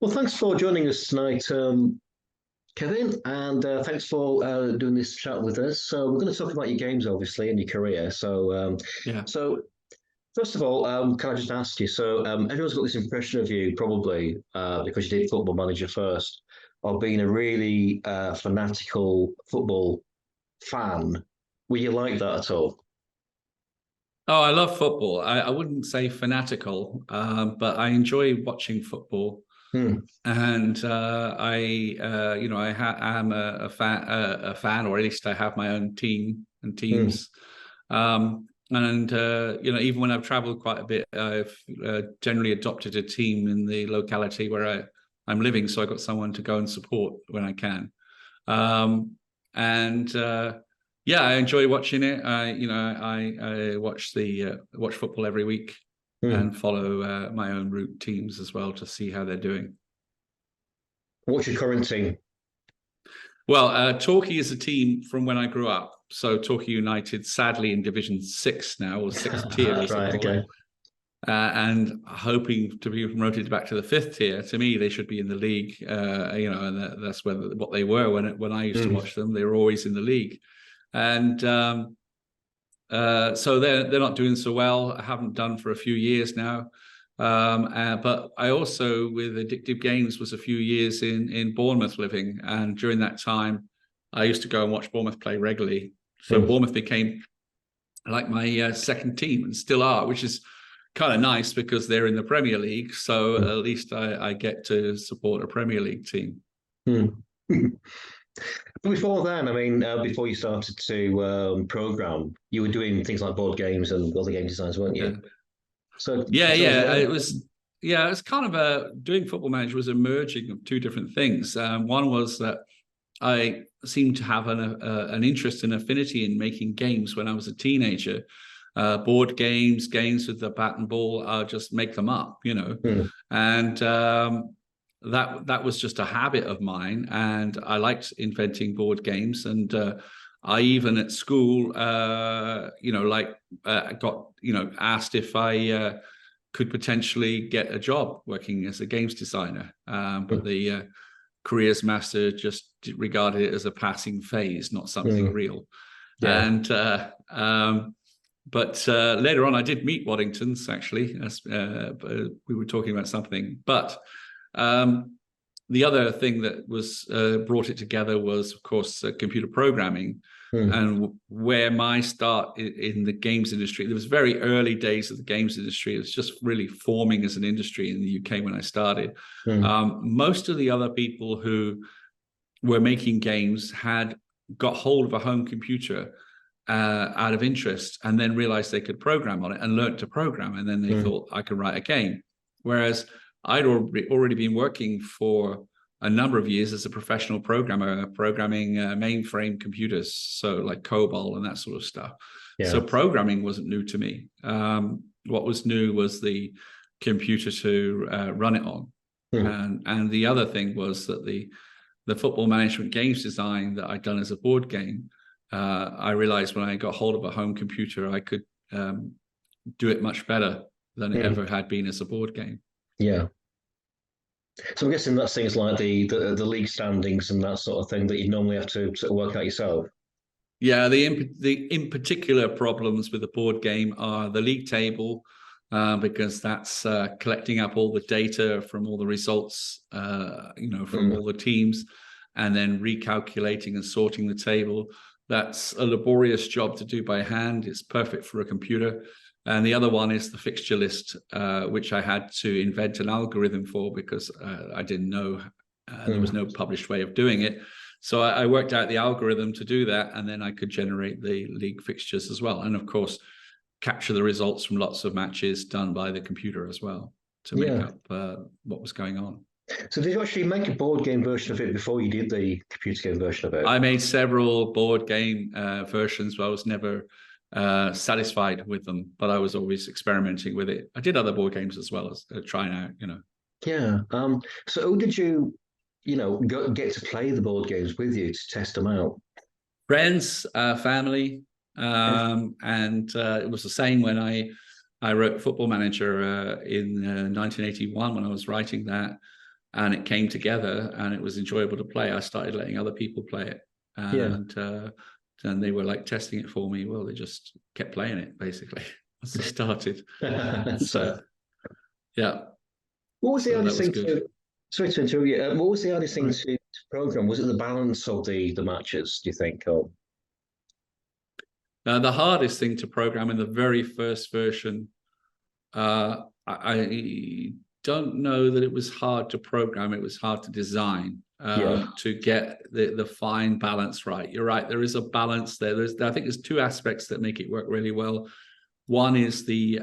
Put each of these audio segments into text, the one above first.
Well, thanks for joining us tonight, Kevin, and thanks for doing this chat with us. So we're going to talk about your games, obviously, and your career. Yeah. So first of all, can I just ask you? Everyone's got this impression of you, probably because you did Football Manager first, of being a really fanatical football fan. Were you like that at all? Oh, I love football. I wouldn't say fanatical, but I enjoy watching football. Hmm. And I'm a fan, or at least I have my own team and Hmm. teams. Even when I've traveled quite a bit, I've generally adopted a team in the locality where I'm living. So I've got someone to go and support when I can. Um, and Yeah, I enjoy watching it. I watch football every week Hmm. and follow my own route teams as well to see how they're doing. What's your current team? Well, Torquay is a team from when I grew up. So Torquay United, sadly in Division 6 now, or sixth tier as they Right. call it, Okay. and hoping to be promoted back to the fifth tier. To me, they should be in the league. And that's what they were when I used to Hmm. watch them. They were always in the league, and so they're not doing so well. I haven't done for a few years now. But I also, with Addictive Games, was a few years in Bournemouth living, and during that time, I used to go and watch Bournemouth play regularly. So Hmm. Bournemouth became like my second team, and still are, which is kind of nice because they're in the Premier League. So Hmm. at least I get to support a Premier League team. Hmm. But before then, I mean, before you started to program, you were doing things like board games and other game designs, weren't Yeah. you? So Yeah, tell us yeah. more. It's kind of a doing Football Manager was a merging of two different things. One was that I seemed to have an interest and affinity in making games when I was a teenager. Board games, games with the bat and ball, just make them up, Hmm. and that was just a habit of mine, and I liked inventing board games. And I even at school, got asked if I could potentially get a job working as a games designer, but Hmm. the careers master just regarded it as a passing phase, not something Hmm. real. Yeah. And but later on, I did meet Waddingtons actually, as we were talking about something. But um, the other thing that was brought it together was, of course, computer programming. Hmm. And where my start in the games industry, there was very early days of the games industry. It was just really forming as an industry in the UK when I started. Hmm. Most of the other people who were making games had got hold of a home computer out of interest, and then realized they could program on it and learned to program. And then they Hmm. thought, I could write a game. Whereas I'd already been working for a number of years as a professional programmer, programming mainframe computers, so like COBOL and that sort of stuff. So Yeah. programming wasn't new to me. What was new was the computer to run it on. Hmm. And the other thing was that the football management games design that I'd done as a board game, I realized when I got hold of a home computer, I could do it much better than it Hmm. ever had been as a board game. Yeah. So I'm guessing that's things like the league standings and that sort of thing that you normally have to sort of work out yourself. Yeah, the in particular problems with the board game are the league table, because that's collecting up all the data from all the results, from Hmm. all the teams, and then recalculating and sorting the table. That's a laborious job to do by hand. It's perfect for a computer. And the other one is the fixture list, which I had to invent an algorithm for because I didn't know there was Hmm. no published way of doing it. So I worked out the algorithm to do that, and then I could generate the league fixtures as well. And of course, capture the results from lots of matches done by the computer as well to make Yeah. up what was going on. So did you actually make a board game version of it before you did the computer game version of it? I made several board game versions, but I was never satisfied with them. But I was always experimenting with it. I did other board games as well as trying out. Yeah. So who did you get to play the board games with you to test them out? Friends, family, and it was the same when I wrote Football Manager in 1981 when I was writing that. and it came together and it was enjoyable to play, I started letting other people play it. And they were like testing it for me. Well, they just kept playing it basically once they started. So yeah. What was the hardest thing good. Sorry to interrupt you. What was the hardest thing to program? Was it the balance of the matches, do you think? Or the hardest thing to program in the very first version, I don't know that it was hard to program. It was hard to design, to get the fine balance right. You're right. There is a balance there. I think there's two aspects that make it work really well. One is the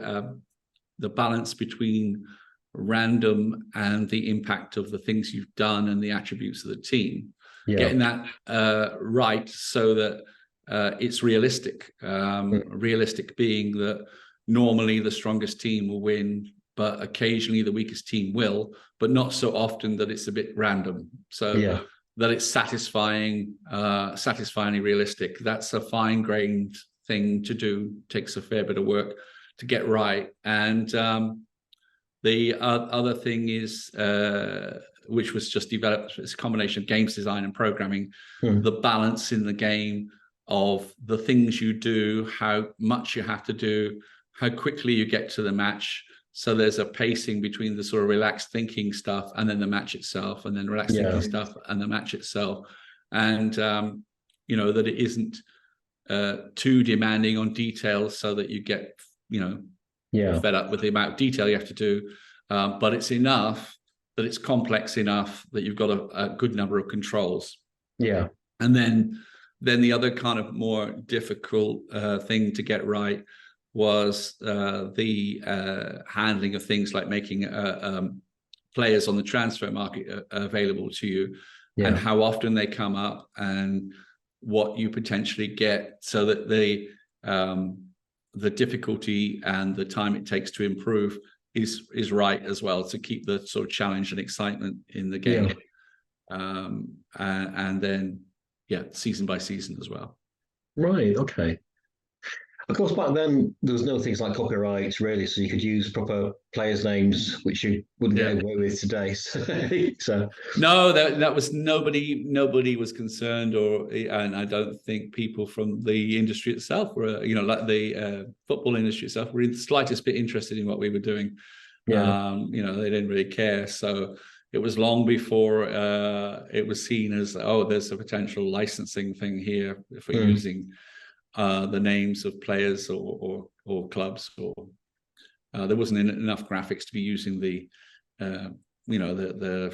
balance between random and the impact of the things you've done and the attributes of the team. Getting that right so that it's realistic. Realistic being that normally the strongest team will win, but occasionally the weakest team will, but not so often that it's a bit random. So that it's satisfyingly realistic. That's a fine-grained thing to do. Takes a fair bit of work to get right. And the other thing is, which was just developed, it's a combination of games design and programming, the balance in the game of the things you do, how much you have to do, how quickly you get to the match. So there's a pacing between the sort of relaxed thinking stuff and then the match itself, and then relaxed thinking stuff and the match itself. And, that it isn't too demanding on details so that you get, fed up with the amount of detail you have to do. But it's enough that it's complex enough that you've got a good number of controls. Yeah. And then the other kind of more difficult thing to get right was the handling of things like making players on the transfer market available to you, and how often they come up and what you potentially get, so that the difficulty and the time it takes to improve is right as well, to keep the sort of challenge and excitement in the game. And then season by season as well. Right. Okay. Of course, back then there was no things like copyright really, so you could use proper players' names, which you wouldn't get away with today. So no, that was nobody was concerned, and I don't think people from the industry itself were, like the football industry itself, were in the slightest bit interested in what we were doing. They didn't really care. So it was long before it was seen as, there's a potential licensing thing here for using the names of players or clubs, or there wasn't enough graphics to be using the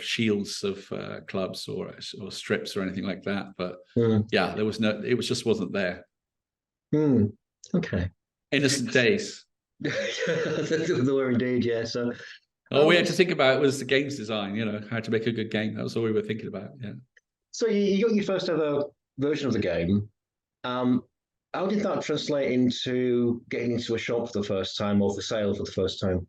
shields of clubs or strips or anything like that. But there was it just wasn't there. Okay. Innocent days. There were indeed, yeah. So all we had to think about was the games design, how to make a good game. That was all we were thinking about. Yeah. So you got your first ever version of the game. How did that translate into getting into a shop for the first time, or for sale for the first time?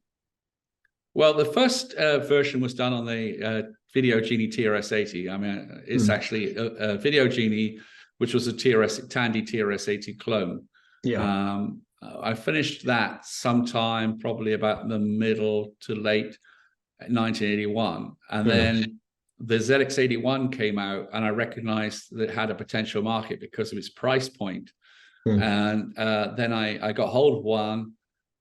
Well, the first version was done on the Video Genie TRS-80. I mean, it's actually a Video Genie, which was a Tandy TRS-80 clone. I finished that sometime probably about the middle to late 1981. And then the ZX81 came out, and I recognized that it had a potential market because of its price point. And then I got hold of one,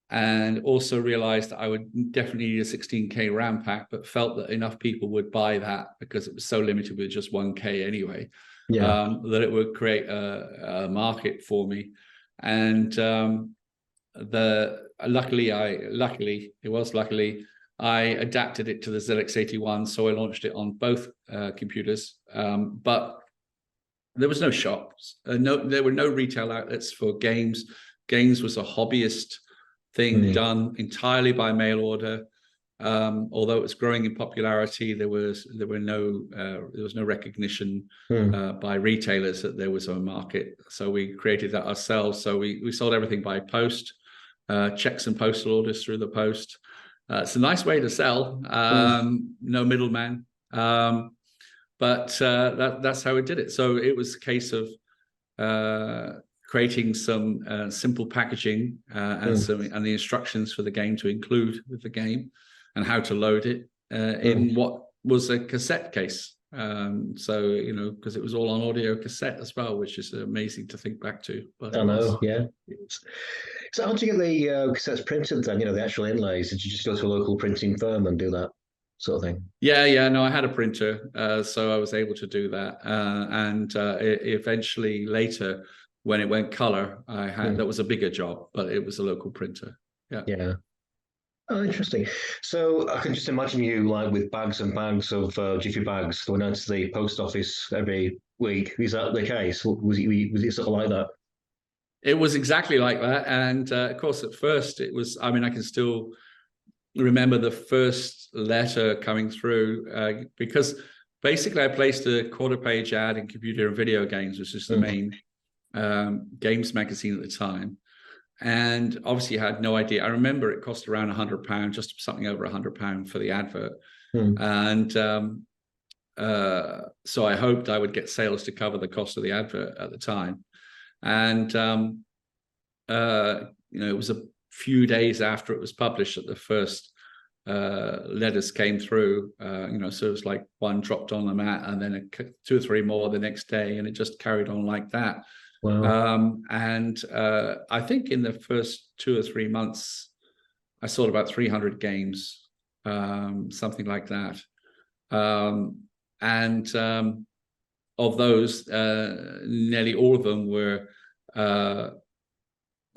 and also realized that I would definitely need a 16K RAM pack, but felt that enough people would buy that because it was so limited with just 1K anyway, that it would create a market for me. And luckily I adapted it to the ZX81, so I launched it on both computers. But there was no shops, there were no retail outlets for games. Games was a hobbyist thing done entirely by mail order. Although it was growing in popularity, there was no recognition by retailers that there was a market. So we created that ourselves. So we sold everything by post, checks and postal orders through the post. It's a nice way to sell, no middleman. But that's how we did it. So it was a case of creating some simple packaging and the instructions for the game to include with the game, and how to load it in what was a cassette case. So, because it was all on audio cassette as well, which is amazing to think back to. But I know, yeah. So how did you get the cassettes printed then? The actual inlays. Did you just go to a local printing firm and do that sort of thing? Yeah. No, I had a printer, so I was able to do that. And eventually later, when it went color, that was a bigger job, but it was a local printer. Yeah. Yeah. Oh, interesting. So I can just imagine you like with bags and bags of jiffy bags going out to the post office every week. Is that the case? Was it sort of like that? It was exactly like that. And of course, at first it was, I can still remember the first letter coming through because basically I placed a quarter page ad in Computer and Video Games, which is the main games magazine at the time. And obviously I had no idea. I remember it cost around £100, just something over £100 for the advert. And so I hoped I would get sales to cover the cost of the advert at the time. And it was a few days after it was published that the first letters came through. So it was like one dropped on the mat, and then 2 or 3 more the next day, and it just carried on like that. Wow. And I think in the first 2 or 3 months, I sold about 300 games, something like that. And of those, nearly all of them were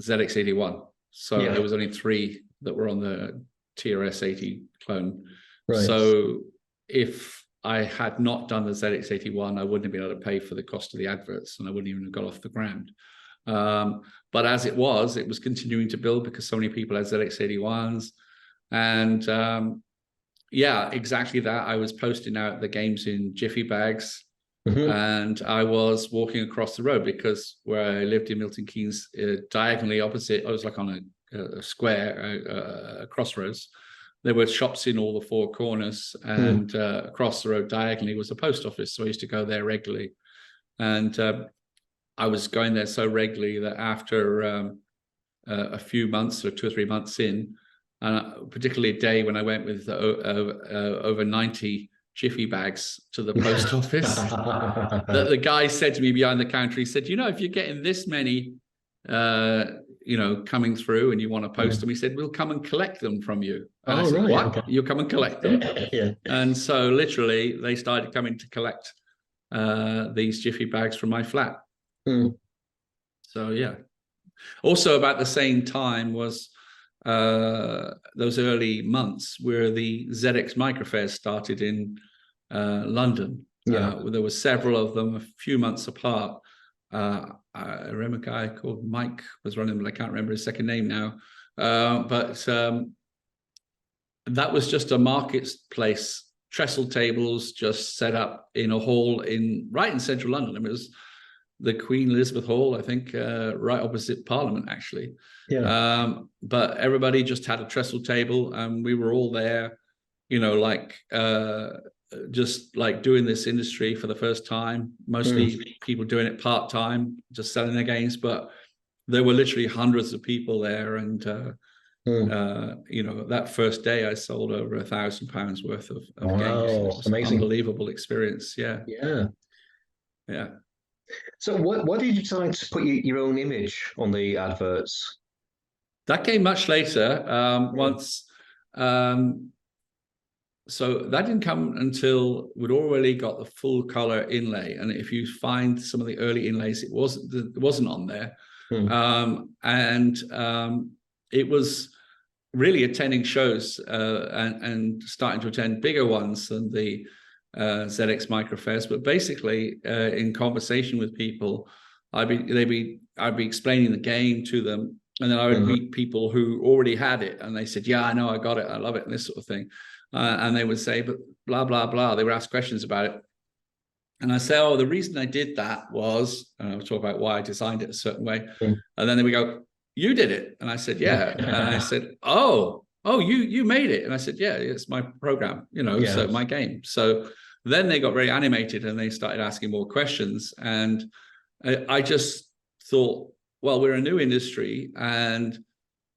ZX81. So there was only 3 that were on the TRS-80 clone. Right. So if I had not done the ZX81, I wouldn't have been able to pay for the cost of the adverts, and I wouldn't even have got off the ground. But as it was continuing to build because so many people had ZX81s. And exactly that. I was posting out the games in jiffy bags. And I was walking across the road because where I lived in Milton Keynes, diagonally opposite, I was like on a square, a crossroads. There were shops in all the 4 corners, and across the road diagonally was a post office. So I used to go there regularly. And I was going there so regularly that after a few months, or 2 or 3 months in, particularly a day when I went with over 90 jiffy bags to the post office, the guy said to me behind the counter, he said, if you're getting this many coming through and you want to post them, he said, we'll come and collect them from you. And I said, what? Okay. You'll come and collect them? Yeah. And so literally they started coming to collect these jiffy bags from my flat. So yeah. Also about the same time was those early months where the ZX microfairs started in London. There were several of them, a few months apart. I remember a guy called Mike was running them, but I can't remember his second name now. But that was just a marketplace, trestle tables just set up in a hall right in central London. It was the Queen Elizabeth Hall, I think, right opposite Parliament, actually. But everybody just had a trestle table, and we were all there, just like doing this industry for the first time. Mostly people doing it part-time, just selling their games, but there were literally hundreds of people there. And that first day I sold over £1,000 worth of games. It was amazing, unbelievable experience. Yeah. So why did you decide to put your own image on the adverts? That came much later. So that didn't come until we'd already got the full color inlay. And if you find some of the early inlays, it wasn't on there. It was really attending shows and starting to attend bigger ones than the ZX microfairs. But basically, in conversation with people, I'd be explaining the game to them, and then I would meet people who already had it, and they said, "Yeah, I know, I got it, I love it," and this sort of thing. And they would say, "But blah blah blah." They would ask questions about it, and I say, "Oh, the reason I did that was," and I would talk about why I designed it a certain way, and then they would go, "You did it," and I said, "Yeah," and I said, "Oh, you made it," and I said, "Yeah, it's my program, so my game." So then they got very animated and they started asking more questions, and I just thought, well, we're a new industry and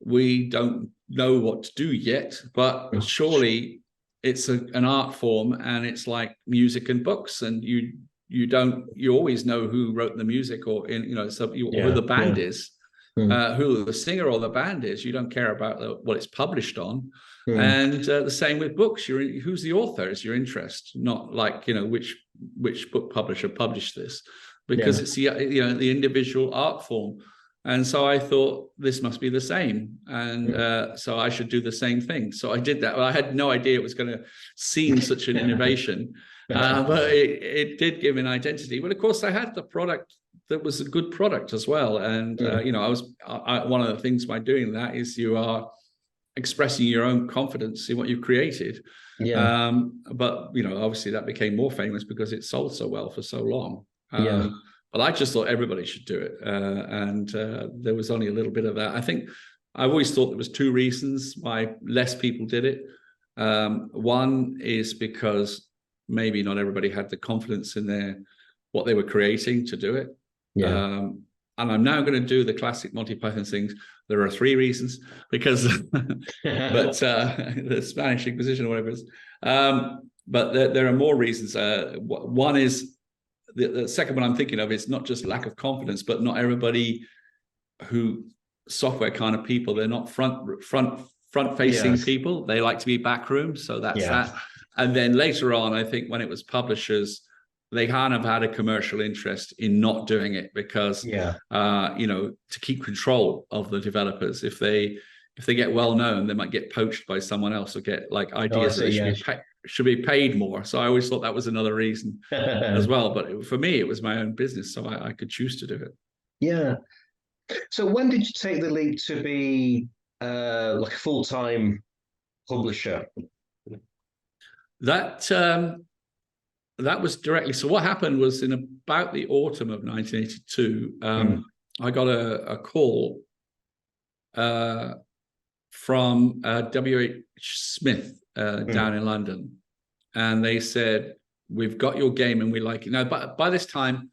we don't know what to do yet, but surely an art form, and it's like music and books, and you always know who wrote the music, or who the band is, who the singer or the band is. You don't care about what it's published on. And the same with books. Who's the author is your interest, not like which book publisher published this, because it's the individual art form. And so I thought this must be the same, and so I should do the same thing. So I did that. Well, I had no idea it was going to seem such an innovation, but it did give an identity. But of course, I had the product that was a good product as well. And one of the things by doing that is you are expressing your own confidence in what you've created. But obviously that became more famous because it sold so well for so long. But I just thought everybody should do it. And there was only a little bit of that. I think I've always thought there was two reasons why less people did it. One is because maybe not everybody had the confidence in what they were creating to do it. And I'm now going to do the classic Monty Python things. There are three reasons, because but the Spanish Inquisition or whatever it is. But there are more reasons. One is, the second one I'm thinking of is not just lack of confidence, but not everybody who software kind of people, they're not front facing people. They like to be backroom. So that's that. And then later on, I think when it was publishers, they kind of had a commercial interest in not doing it because, to keep control of the developers. If they get well known, they might get poached by someone else or get like ideas that should be paid more. So I always thought that was another reason as well. But for me, it was my own business, so I could choose to do it. Yeah. So when did you take the leap to be like a full-time publisher? That was directly. So what happened was in about the autumn of 1982, I got a call from W.H. Smith down in London, and they said, "We've got your game and we like it." Now, by this time,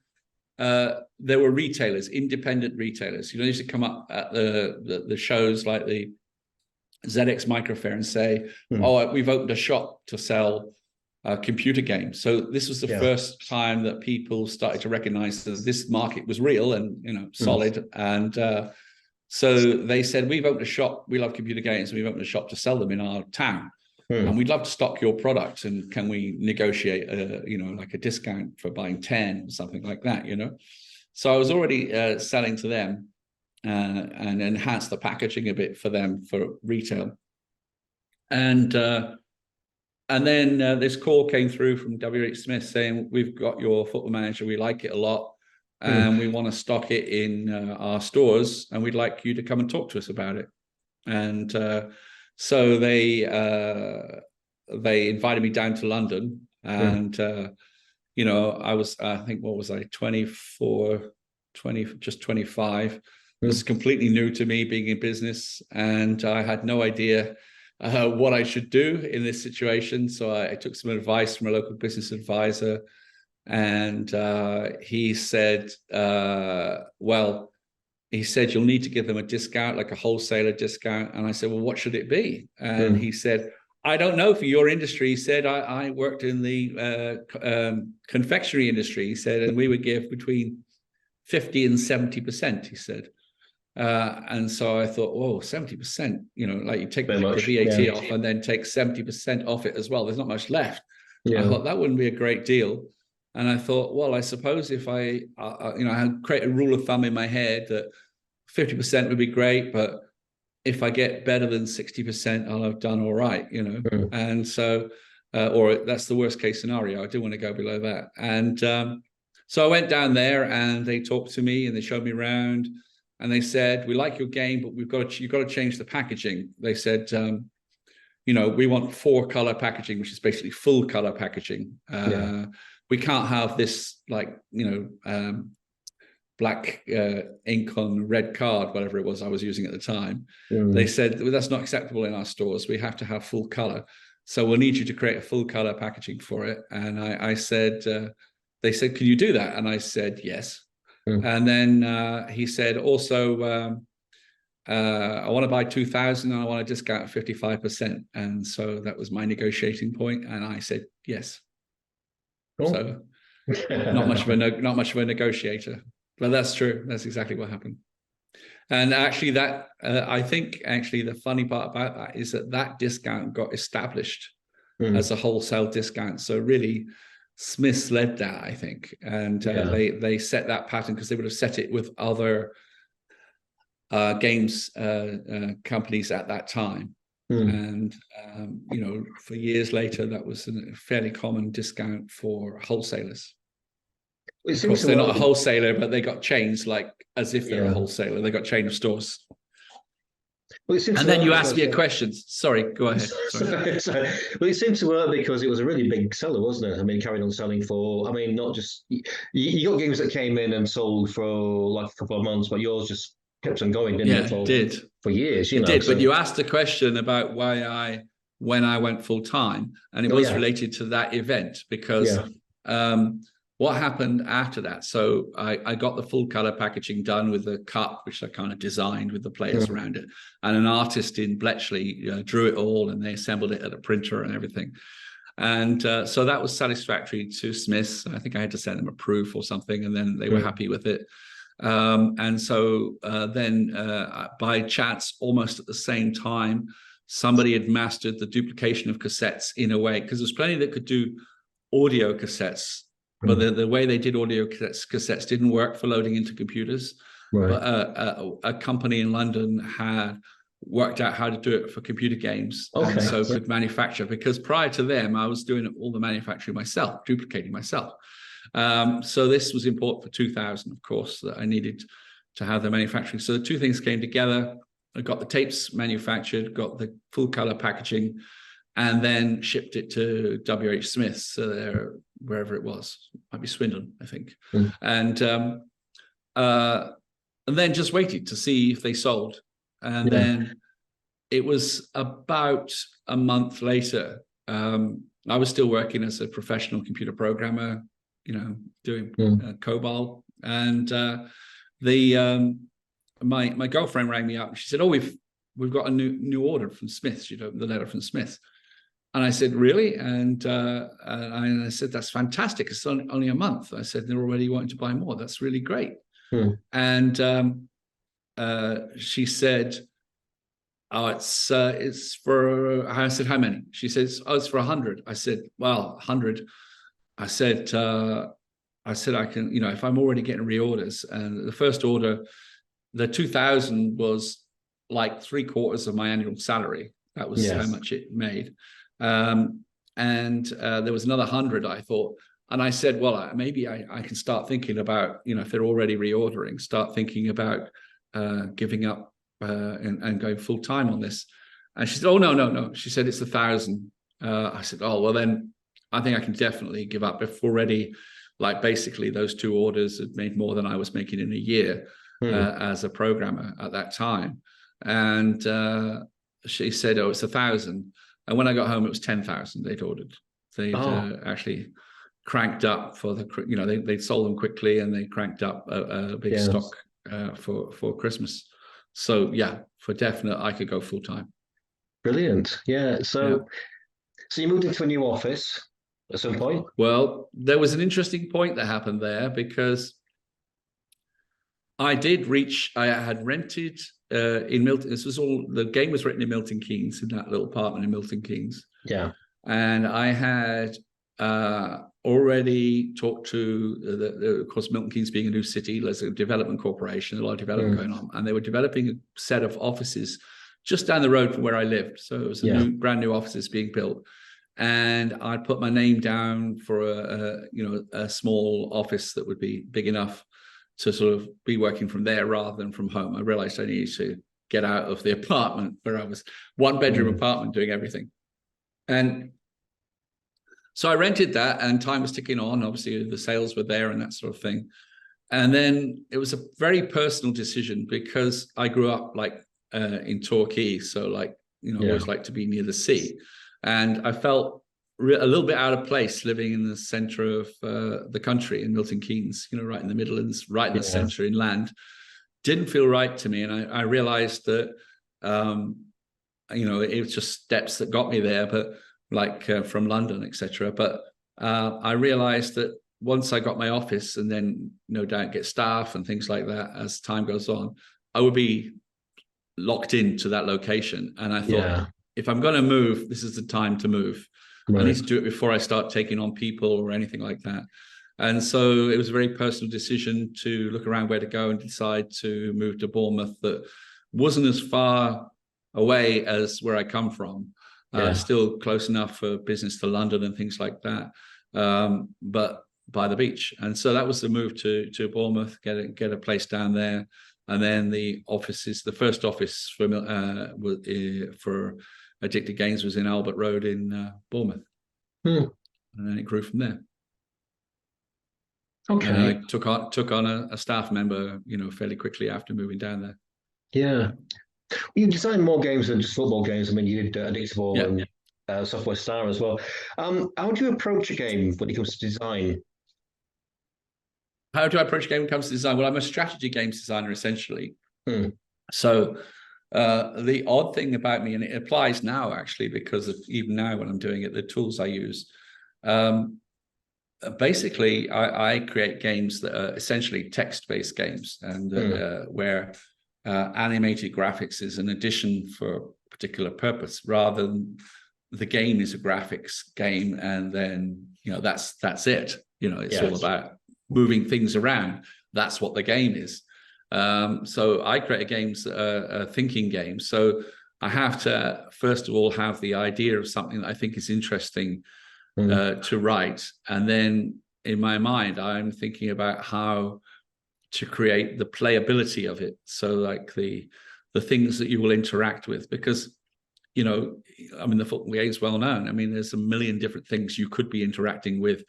there were retailers, independent retailers. They used to come up at the shows like the ZX Microfair and say, "Oh, we've opened a shop to sell computer games." So this was the first time that people started to recognize that this market was real and solid. And so they said, "We've opened a shop. We love computer games. And we've opened a shop to sell them in our town, and we'd love to stock your products. And can we negotiate, like a discount for buying 10 or something like that?" So I was already selling to them and enhanced the packaging a bit for them for retail. And then this call came through from W.H. Smith saying, "We've got your Football Manager. We like it a lot, and we want to stock it in our stores, and we'd like you to come and talk to us about it." And so they invited me down to London, and I was, I think, what was I, 24, 20, just 25. It was completely new to me being in business, and I had no idea what I should do in this situation. So I took some advice from a local business advisor, and he said, "You'll need to give them a discount, like a wholesaler discount." And I said, "Well, what should it be?" And he said, "I don't know for your industry." He said, I worked in the confectionery industry. He said, and we would give between 50 and 70%, he said. And so I thought, whoa, 70%, like you take the VAT off and then take 70% off it as well. There's not much left. I thought that wouldn't be a great deal. And I thought, well, I suppose if I create a rule of thumb in my head that 50% would be great, but if I get better than 60%, I'll have done all right, And so, or that's the worst case scenario. I do want to go below that. And so I went down there and they talked to me and they showed me around. And they said, "We like your game, but you've got to change the packaging." They said, "We want 4-color packaging, which is basically full color packaging. We can't have this black ink on red card, whatever it was I was using at the time." They said, "Well, that's not acceptable in our stores. We have to have full color. So we'll need you to create a full color packaging for it." And I said, they said, "Can you do that?" And I said, "Yes." And then he said, "Also, I want to buy 2,000 and I want a discount of 55%. And so that was my negotiating point, and I said yes. Cool. So not much of a negotiator, but that's true. That's exactly what happened. And actually, that I think actually the funny part about that is that discount got established as a wholesale discount. So really, Smiths led that, I think, and they set that pattern because they would have set it with other games companies at that time. And for years later, that was a fairly common discount for wholesalers. Of course, they're not a wholesaler, but they got chains like as if they're a wholesaler. They got chain of stores. Well, and then you asked me a question. Sorry, go ahead. Sorry. Well, it seemed to work because it was a really big seller, wasn't it? I mean, carried on selling for, I mean, not just, you got games that came in and sold for like a couple of months, but yours just kept on going, didn't it? It did. For years, It did, but you asked a question about when I went full time, and it was related to that event because what happened after that? So I got the full color packaging done with the cup, which I kind of designed with the players around it. And an artist in Bletchley drew it all, and they assembled it at a printer and everything. And so that was satisfactory to Smiths. I think I had to send them a proof or something, and then they were happy with it. And so then by chance, almost at the same time, somebody had mastered the duplication of cassettes in a way, because there's plenty that could do audio cassettes. But the way they did audio cassettes didn't work for loading into computers. Right. But a company in London had worked out how to do it for computer games, and so could manufacture. Because prior to them, I was doing all the manufacturing myself, duplicating myself. So this was important for 2000, of course, that I needed to have the manufacturing. So the two things came together. I got the tapes manufactured, got the full color packaging, and then shipped it to WH Smith's, so there, wherever it was, might be Swindon, I think, and then just waited to see if they sold, and then it was about a month later. I was still working as a professional computer programmer, doing COBOL, and my girlfriend rang me up and she said, "Oh, we've got a new order from Smiths. The letter from Smiths." And I said, "Really?" And I said, "That's fantastic. It's only a month." I said, "They're already wanting to buy more. That's really great." And she said, "Oh, it's for." I said, "How many?" She says, "Oh, it's for 100." I said, "Well, 100." I said, "I can, if I'm already getting reorders." And the first order, the 2,000 was like 3/4 of my annual salary. That was how much it made. And there was another 100, I thought. And I said, well, maybe I can start thinking about, if they're already reordering, start thinking about giving up and going full time on this. And she said, "Oh, no. She said, "It's 1,000. I said, "Oh, well, then I think I can definitely give up." If already, like basically those two orders had made more than I was making in a year as a programmer at that time. And she said, "Oh, it's 1,000. And when I got home, it was 10,000 they'd ordered. They'd actually cranked up for they'd sold them quickly, and they cranked up a big stock for Christmas. So for definite, I could go full time. Brilliant. Yeah. So you moved into a new office at some point? Well, there was an interesting point that happened there, because I had rented in Milton. The game was written in Milton Keynes, in that little apartment in Milton Keynes. Yeah. And I had already talked to of course, Milton Keynes being a new city, there's a development corporation, a lot of development going on, and they were developing a set of offices just down the road from where I lived. So it was brand new offices being built, and I put my name down for a small office that would be big enough to sort of be working from there rather than from home. I realized I needed to get out of the apartment where I was, one bedroom apartment doing everything. And so I rented that, and time was ticking on. Obviously, the sales were there and that sort of thing. And then it was a very personal decision, because I grew up in Torquay, so always like to be near the sea, and I felt a little bit out of place living in the center of the country in Milton Keynes, right in the Midlands, right in the center inland. didn't feel right to me, and I realized that it was just steps that got me there, but like from London, etc. But I realized that once I got my office, and then no doubt get staff and things like that as time goes on, I would be locked into that location. And I thought, if I'm going to move, this is the time to move. I need to do it before I start taking on people or anything like that. And so it was a very personal decision to look around where to go and decide to move to Bournemouth, that wasn't as far away as where I come from. Still close enough for business to London and things like that, but by the beach. And so that was the move to Bournemouth, get a place down there. And then the first office for Addicted Games was in Albert Road in Bournemouth. And then it grew from there. Okay. And I took on a staff member, fairly quickly after moving down there. Yeah. You designed more games than just football games. I mean, you did Addictable and Software Star as well. How do you approach a game when it comes to design? How do I approach a game when it comes to design? Well, I'm a strategy games designer, essentially. So the odd thing about me, and it applies now, actually, because of even now when I'm doing it, the tools I use, basically, I create games that are essentially text-based games, and where animated graphics is an addition for a particular purpose, rather than the game is a graphics game, and then that's it. It's all about moving things around. That's what the game is. So I create games that are thinking games. So I have to first of all have the idea of something that I think is interesting to write, and then in my mind I'm thinking about how to create the playability of it. So like the things that you will interact with, because the football game is well known. I mean, there's a million different things you could be interacting with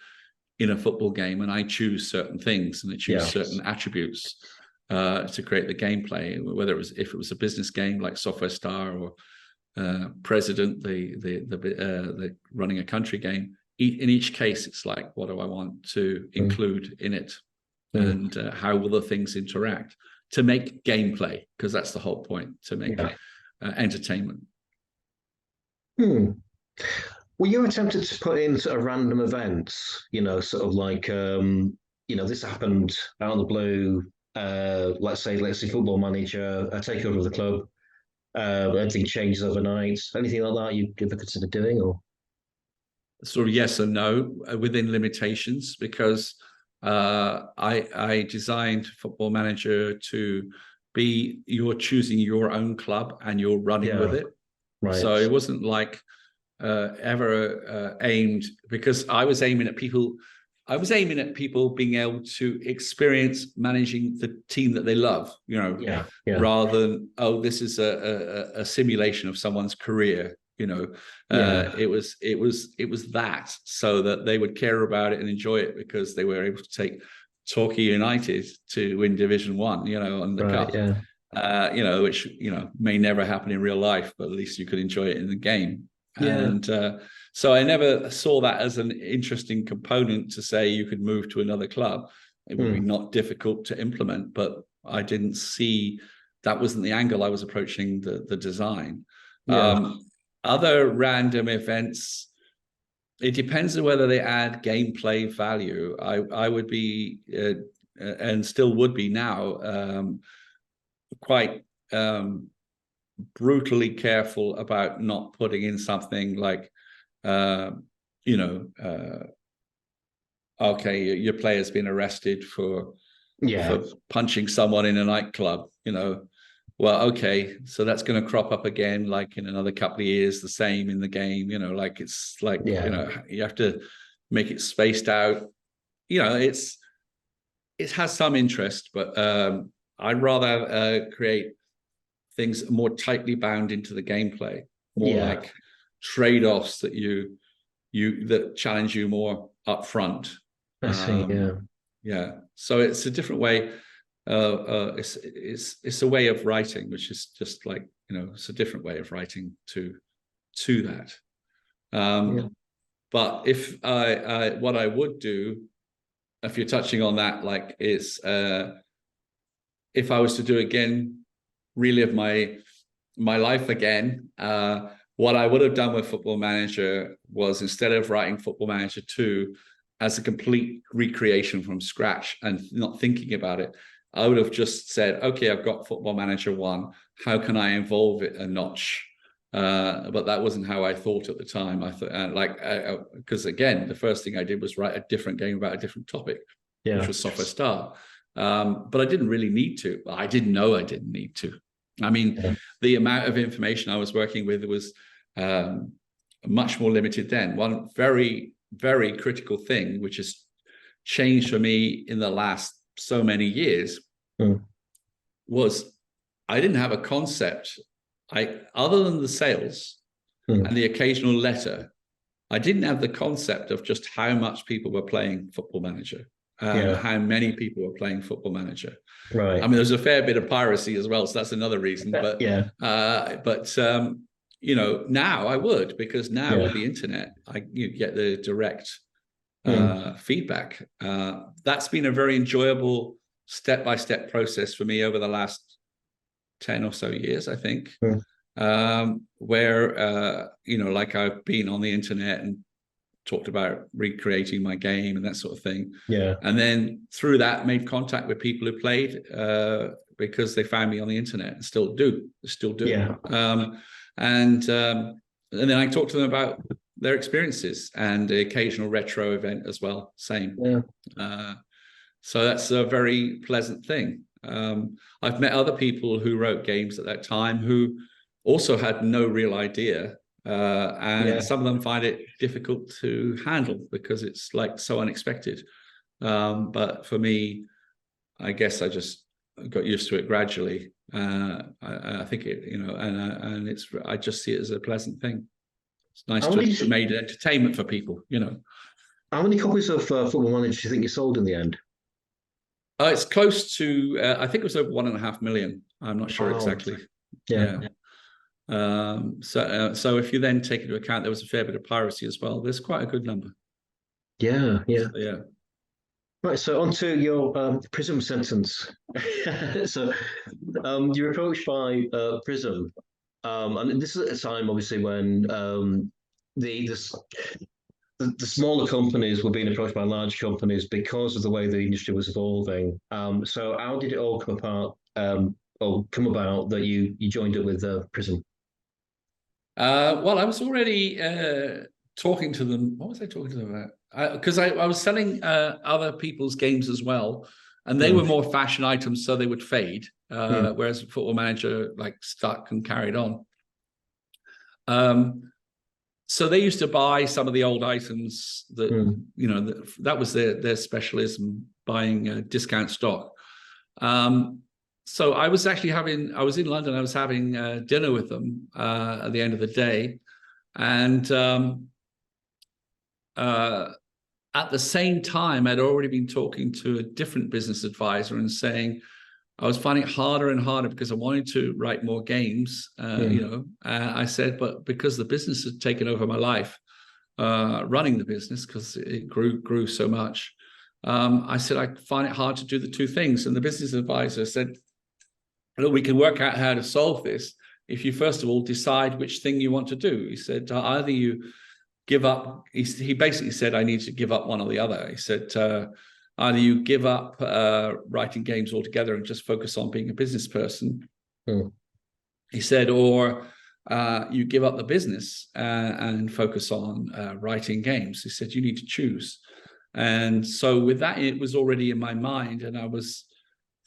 in a football game, and I choose certain things and I choose certain attributes to create the gameplay. Whether if it was a business game like Software Star, or President, the running a country game. In each case, it's like, what do I want to include in it, and how will the things interact to make gameplay? Because that's the whole point, to make entertainment. Were you attempted to put in sort of random events, sort of like, this happened out of the blue, let's say Football Manager, a takeover of the club, anything changes overnight, anything like that you'd ever consider doing? Or sort of yes and no, within limitations, because I designed Football Manager to be, you're choosing your own club and you're running with it. Right. So it wasn't like ever aimed, because I was aiming at people being able to experience managing the team that they love, rather than, this is a simulation of someone's career. It was that, so that they would care about it and enjoy it, because they were able to take Torquay United to win Division 1, on the cup. Which may never happen in real life, but at least you could enjoy it in the game. And so I never saw that as an interesting component to say you could move to another club. It would be not difficult to implement, but I didn't see that wasn't the angle I was approaching the design. Other random events, it depends on whether they add gameplay value. I would be, and still would be now, quite brutally careful about not putting in something like, okay, your player's been arrested for punching someone in a nightclub. Well, okay, so that's going to crop up again, like in another couple of years, the same in the game. It's like, you have to make it spaced out. It has some interest, but I'd rather create things more tightly bound into the gameplay, more like trade-offs that that challenge you more up front. I see. So it's a different way. It's a way of writing, which is just like, it's a different way of writing to that. But if what I would do, if you're touching on that, like, is if I was to do again, relive my life again, what I would have done with Football Manager was, instead of writing Football Manager 2 as a complete recreation from scratch and not thinking about it, I would have just said, okay, I've got Football Manager 1. How can I evolve it a notch? But that wasn't how I thought at the time. I thought, because again, the first thing I did was write a different game about a different topic, which was Software Star. But I didn't really need to. I didn't know I didn't need to. I mean, the amount of information I was working with was much more limited then. One very, very critical thing, which has changed for me in the last so many years, was I didn't have a concept. Other than the sales and the occasional letter, I didn't have the concept of just how much people were playing Football Manager. How many people were playing Football Manager. Right. I mean, there's a fair bit of piracy as well, so that's another reason. But you know, now I would, because now with the internet, you get the direct feedback. That's been a very enjoyable step-by-step process for me over the last 10 or so years, I think, where you know, like, I've been on the internet and talked about recreating my game and that sort of thing. And then through that, made contact with people who played because they found me on the internet, and still do. And then I talked to them about their experiences, and the occasional retro event as well. Same. So that's a very pleasant thing. I've met other people who wrote games at that time who also had no real idea. And some of them find it difficult to handle because it's like so unexpected. But for me, I guess I just got used to it gradually. I think it, you know, and it's, I just see it as a pleasant thing. It's nice to have made entertainment for people, you know. How many copies of Football Manager do you think you sold in the end? It's close to, I think it was over 1.5 million. I'm not sure exactly. So if you then take into account there was a fair bit of piracy as well, there's quite a good number. Right, so on to your Prism sentence. So you're approached by Prism, and this is at a time, obviously, when the smaller companies were being approached by large companies because of the way the industry was evolving. So how did it all come apart, or come about that you joined it with Prism? Well, I was already talking to them. What was I talking to them about? Because I was selling other people's games as well, and they were more fashion items, so they would fade, whereas Football Manager like stuck and carried on. So they used to buy some of the old items that, you know, that was their specialism, buying discount stock. So I was actually I was in London, I was having dinner with them at the end of the day. And at the same time, I'd already been talking to a different business advisor and saying, I was finding it harder and harder because I wanted to write more games, you know. I said, but because the business had taken over my life, running the business, because it grew so much, I said, I find it hard to do the two things. And the business advisor said, look, we can work out how to solve this if you first of all decide which thing you want to do. He said, either you give up, he basically said, I need to give up one or the other. He said, either you give up writing games altogether and just focus on being a business person. He said, or you give up the business and focus on writing games. He said, you need to choose. And so with that, it was already in my mind, and I was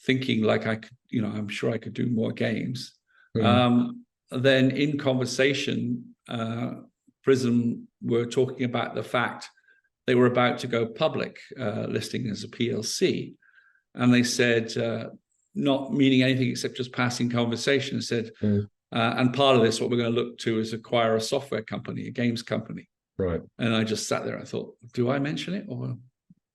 thinking like I could, you know, I'm sure I could do more games. Then in conversation, Prism were talking about the fact they were about to go public, listing as a PLC. And they said, not meaning anything except just passing conversation, said, and part of this, what we're going to look to is acquire a software company, a games company. Right. And I just sat there and thought, do I mention it or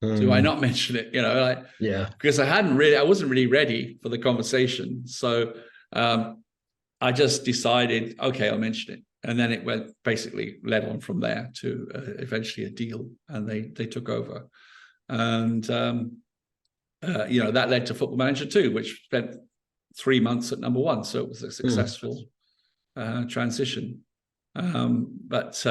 do I not mention it? You know, like, because I wasn't really ready for the conversation. So I just decided, okay, I'll mention it. And then it went, basically led on from there to eventually a deal, and they took over. And that led to Football Manager 2, which spent 3 months at #1. So it was a successful transition. But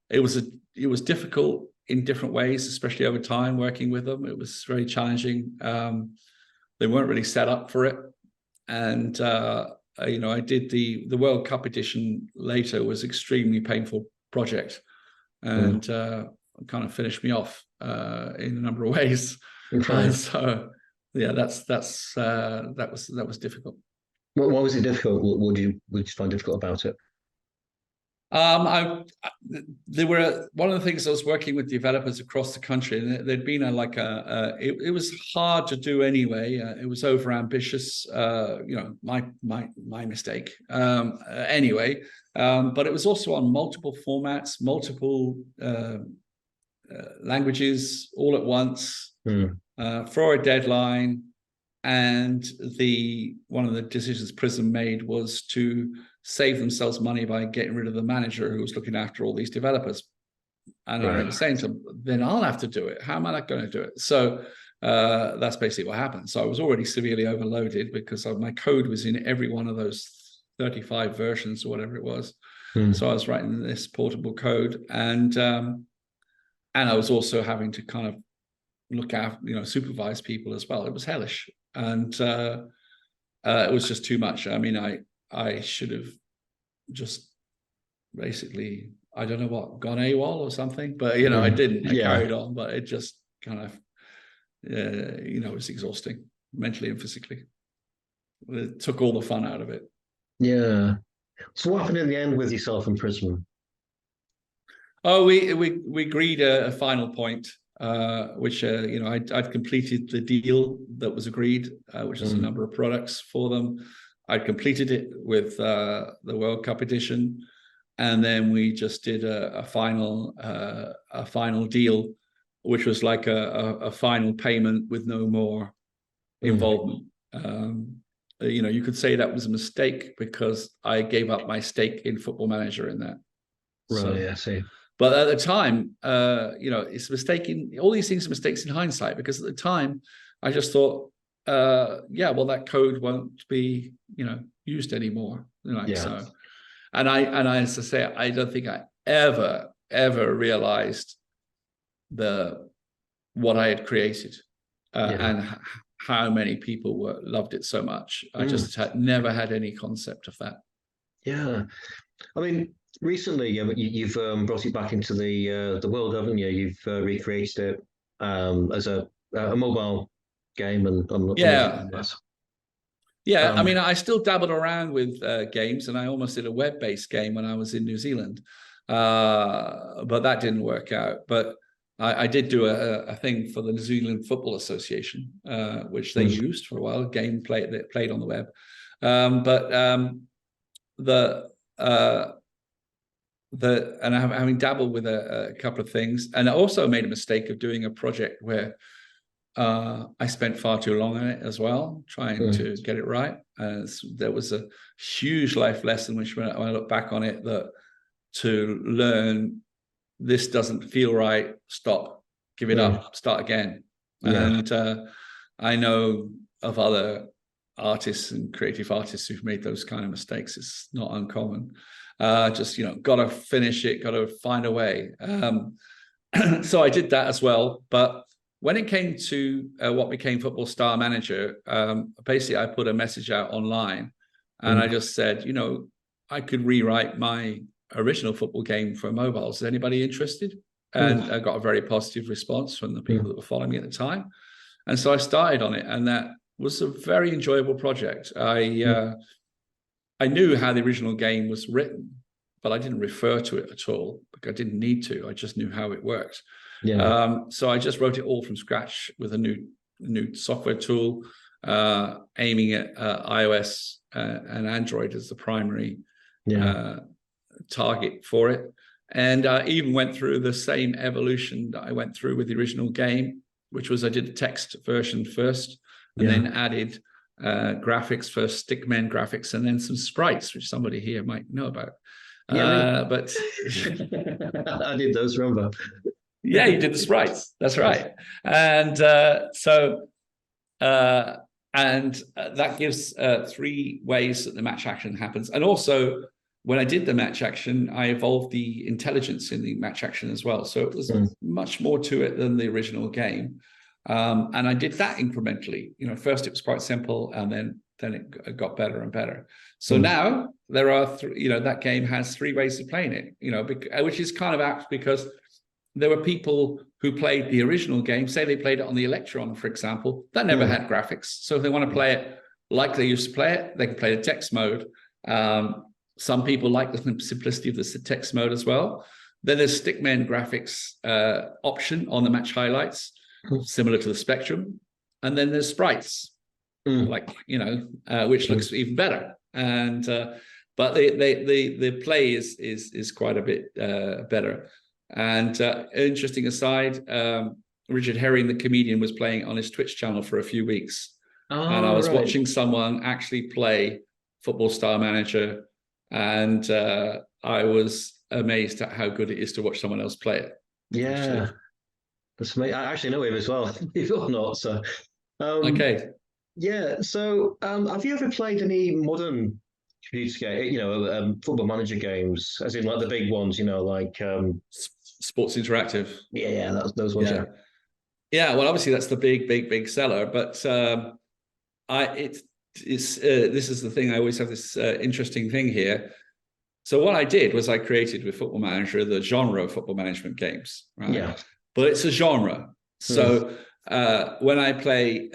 it was difficult in different ways, especially over time working with them. It was very challenging. They weren't really set up for it. And, I did the World Cup edition later, was extremely painful project, and kind of finished me off in a number of ways. So yeah, that was difficult. Why was it difficult? What did you find difficult about it? There were one of the things I was working with developers across the country, and there'd been it was hard to do anyway. It was over ambitious, my mistake. Anyway, but it was also on multiple formats, multiple languages all at once, for a deadline. And one of the decisions Prism made was to save themselves money by getting rid of the manager who was looking after all these developers. And I remember saying to them, then I'll have to do it. How am I not going to do it? So that's basically what happened. So I was already severely overloaded because my code was in every one of those 35 versions or whatever it was. So I was writing this portable code, and I was also having to kind of look after, supervise people as well. It was hellish. And it was just too much. I mean, I should have just basically, I don't know what, gone AWOL or something, but I didn't. I carried on, but it just kind of, it was exhausting mentally and physically. It took all the fun out of it. Yeah. So what happened in the end with yourself and Prism? Oh, we agreed a final point, which I'd completed the deal that was agreed, which is a number of products for them. I'd completed it with the World Cup edition, and then we just did a final deal, which was like a final payment with no more involvement. You could say that was a mistake because I gave up my stake in Football Manager in that. Right, I see. But at the time, it's a mistake all these things are mistakes in hindsight, because at the time I just thought, that code won't be, used anymore. So, and I, as I say, I don't think I ever realized what I had created, and how many people loved it so much. I just never had any concept of that. Yeah, I mean, recently you've brought it back into the world, haven't you? You've recreated it as a mobile game, and I mean, I still dabbled around with games, and I almost did a web-based game when I was in New Zealand, but that didn't work out. But I did do a thing for the New Zealand Football Association, which they used for a while, a game that played on the web. And having dabbled with a couple of things, and I also made a mistake of doing a project where I spent far too long on it as well, trying to get it right. There was a huge life lesson, which when I look back on it, that to learn, this doesn't feel right, stop, give it up, start again. And I know of other artists and creative artists who've made those kind of mistakes. It's not uncommon. Just got to finish it, got to find a way. So I did that as well. But when it came to what became Football Star Manager, basically I put a message out online, and I just said, I could rewrite my original football game for mobiles. Is anybody interested? And I got a very positive response from the people that were following me at the time. And so I started on it, and that was a very enjoyable project. I knew how the original game was written, but I didn't refer to it at all because I didn't need to. I just knew how it worked. So I just wrote it all from scratch with a new software tool, aiming at iOS and Android as the primary target for it. And I even went through the same evolution that I went through with the original game, which was I did the text version first, and then added graphics, first stickman graphics, and then some sprites, which somebody here might know about. But I did those, remember? Yeah, you did the sprites. That's right. And so That gives 3 ways that the match action happens. And also, when I did the match action, I evolved the intelligence in the match action as well. So it was much more to it than the original game. And I did that incrementally. First it was quite simple, and then it got better and better. So now there are, that game has 3 ways of playing it, which is kind of apt because there were people who played the original game, say they played it on the Electron, for example, that never had graphics. So if they want to play it like they used to play it, they can play the text mode. Some people like the simplicity of the text mode as well. Then there's stickman graphics option on the match highlights, similar to the Spectrum. And then there's sprites, which looks even better. And but the play is quite a bit better. And interesting aside, Richard Herring, the comedian, was playing on his Twitch channel for a few weeks. And I was watching someone actually play Football Star Manager, and I was amazed at how good it is to watch someone else play it. Yeah, that's amazing. I actually know him as well, if or not. So, okay. Yeah. So, have you ever played any modern computer game, Football Manager games, as in like the big ones, like Sports Interactive? Yeah, those ones. Yeah. Yeah. Well, obviously that's the big seller, but this is the thing. I always have this interesting thing here. So what I did was I created with Football Manager the genre of football management games, right? Yeah. But it's a genre. So when I play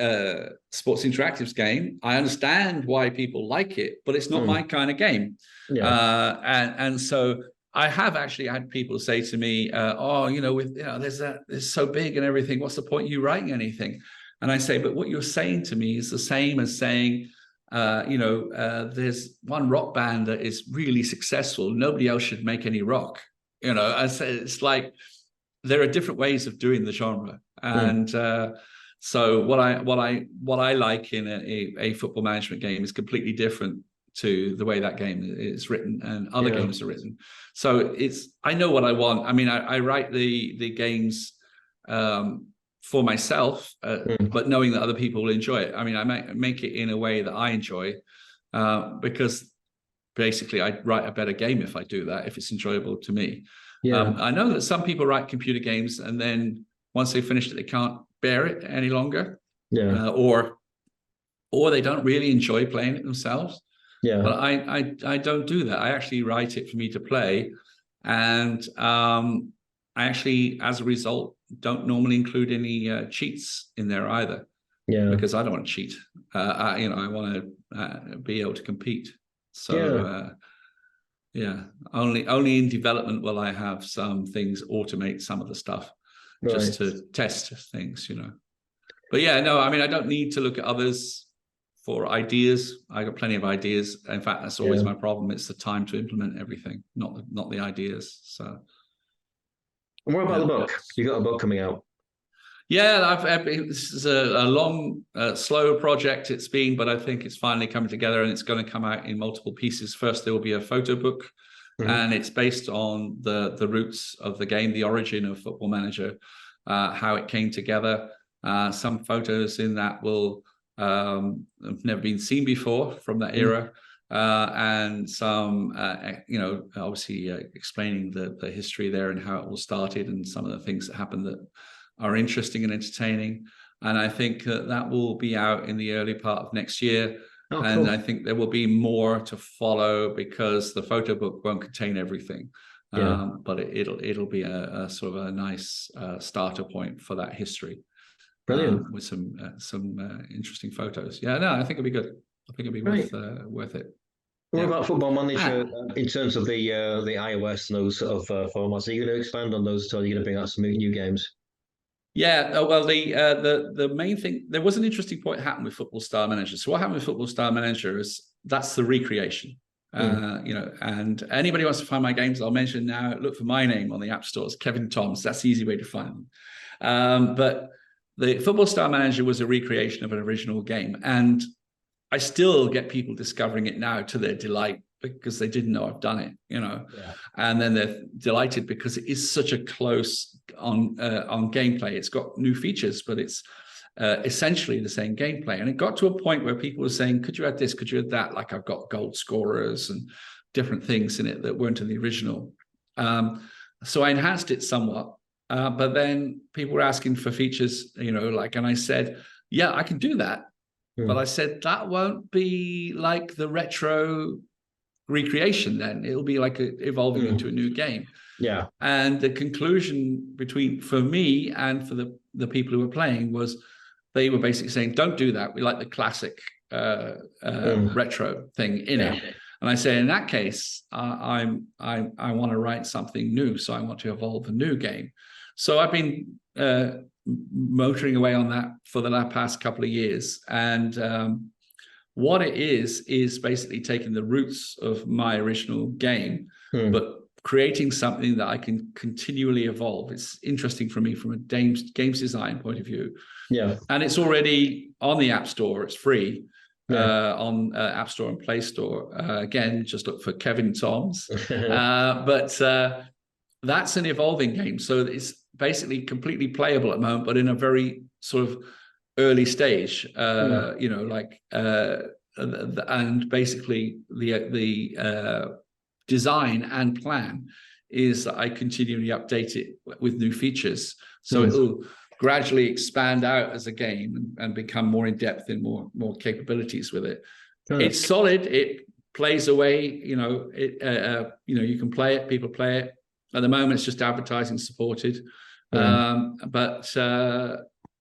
Sports Interactive's game, I understand why people like it, but it's not my kind of game. Yeah. And so I have actually had people say to me, there's so big and everything, what's the point of you writing anything? And I say, but what you're saying to me is the same as saying, there's one rock band that is really successful. Nobody else should make any rock. I say it's like there are different ways of doing the genre, and so what I like in a football management game is completely different to the way that game is written and other games are written. So I know what I want. I mean, I write the games for myself, but knowing that other people will enjoy it. I mean, I make it in a way that I enjoy, because basically I write a better game if I do that, if it's enjoyable to me. Yeah. I know that some people write computer games and then once they've finished it, they can't bear it any longer. Yeah. Or they don't really enjoy playing it themselves. Yeah. But I don't do that. I actually write it for me to play. And I actually, as a result, don't normally include any cheats in there either. Yeah. Because I don't want to cheat. I want to be able to compete. So only in development will I have some things automate some of the stuff, just to test things, But yeah, no, I mean, I don't need to look at others for ideas. I got plenty of ideas. In fact, that's always my problem. It's the time to implement everything, not the ideas. So. And what about the book? You got a book coming out? Yeah, this is a long, slow project it's been, but I think it's finally coming together and it's going to come out in multiple pieces. First, there will be a photo book, and it's based on the roots of the game, the origin of Football Manager, how it came together. Some photos in that will have never been seen before from that era, and some, obviously explaining the history there and how it all started and some of the things that happened that are interesting and entertaining. And I think that will be out in the early part of next year. Oh, and cool. I think there will be more to follow because the photo book won't contain everything. But it'll be a sort of a nice starter point for that history. Brilliant. With some interesting photos. Yeah, no, I think it'll be good. I think it'll be worth it. What about Football Manager in terms of the iOS and those sort of formats? Are you going to expand on those? Or are you going to bring out some new games? Yeah, well, the main thing, there was an interesting point happened with Football Star Manager. So what happened with Football Star Manager is that's the recreation. And anybody wants to find my games, I'll mention now, look for my name on the app stores, Kevin Toms. That's the easy way to find them. But the Football Star Manager was a recreation of an original game. And I still get people discovering it now to their delight because they didn't know I've done it, and then they're delighted because it is such a close on gameplay. It's got new features, but it's essentially the same gameplay. And it got to a point where people were saying, could you add this? Could you add that? Like I've got gold scorers and different things in it that weren't in the original. So I enhanced it somewhat. But then people were asking for features, and I said, yeah, I can do that. But I said, that won't be like the retro recreation then. It'll be like evolving into a new game. Yeah. And the conclusion for me and for the people who were playing was they were basically saying, don't do that. We like the classic retro thing in it. And I say, in that case, I want to write something new. So I want to evolve a new game. So I've been motoring away on that for the past couple of years. And what it is basically taking the roots of my original game, but creating something that I can continually evolve. It's interesting for me from a games design point of view. Yeah. And it's already on the App Store. It's free on App Store and Play Store. Again, just look for Kevin Toms. But that's an evolving game. So it's basically completely playable at the moment, but in a very sort of early stage, and basically the design and plan is that I continually update it with new features. So it'll gradually expand out as a game and become more in depth and more capabilities with it. It's solid. It plays away. You can play it. People play it. At the moment, it's just advertising supported, but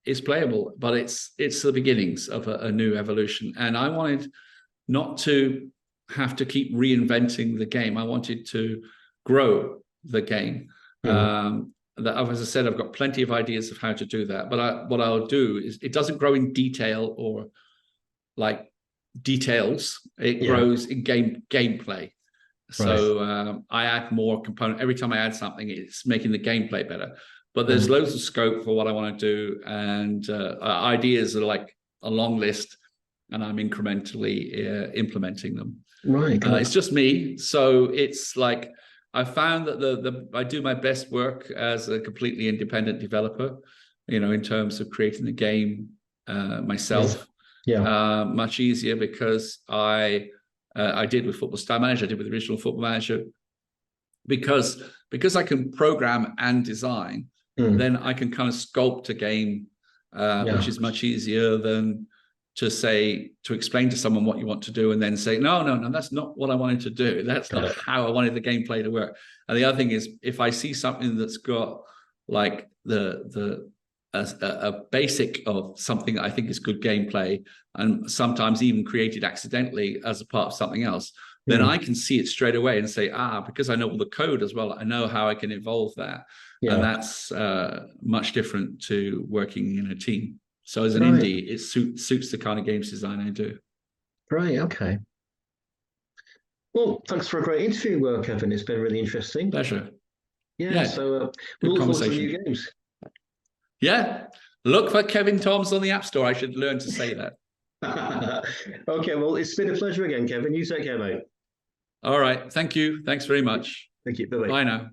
it's playable. But it's the beginnings of a new evolution. And I wanted not to have to keep reinventing the game. I wanted to grow the game. As I said, I've got plenty of ideas of how to do that. But what I'll do is, it doesn't grow in detail or like details. It grows in gameplay. So I add more component. Every time I add something, it's making the gameplay better. But there's loads of scope for what I want to do. And ideas are like a long list, and I'm incrementally implementing them. Right. It's just me. So it's like, I found that I do my best work as a completely independent developer, in terms of creating the game myself. Much easier because I did with Football Style Manager, I did with Original Football Manager, because I can program and design, then I can kind of sculpt a game, which is much easier than to explain to someone what you want to do and then say, no, that's not what I wanted to do. That's not how I wanted the gameplay to work. And the other thing is, if I see something that's got like a basic of something that I think is good gameplay, and sometimes even created accidentally as a part of something else, then I can see it straight away and say, because I know all the code as well, I know how I can evolve that. And that's much different to working in a team. So as an indie, it suits the kind of games design I do. Right, okay. Well, thanks for a great interview, Kevin. It's been really interesting. Pleasure. Yeah. So we'll look forward to new games. Yeah. Look for Kevin Toms on the App Store. I should learn to say that. Okay, well, it's been a pleasure again, Kevin. You take care, mate. All right. Thank you. Thanks very much. Thank you. Bye-bye. Bye now.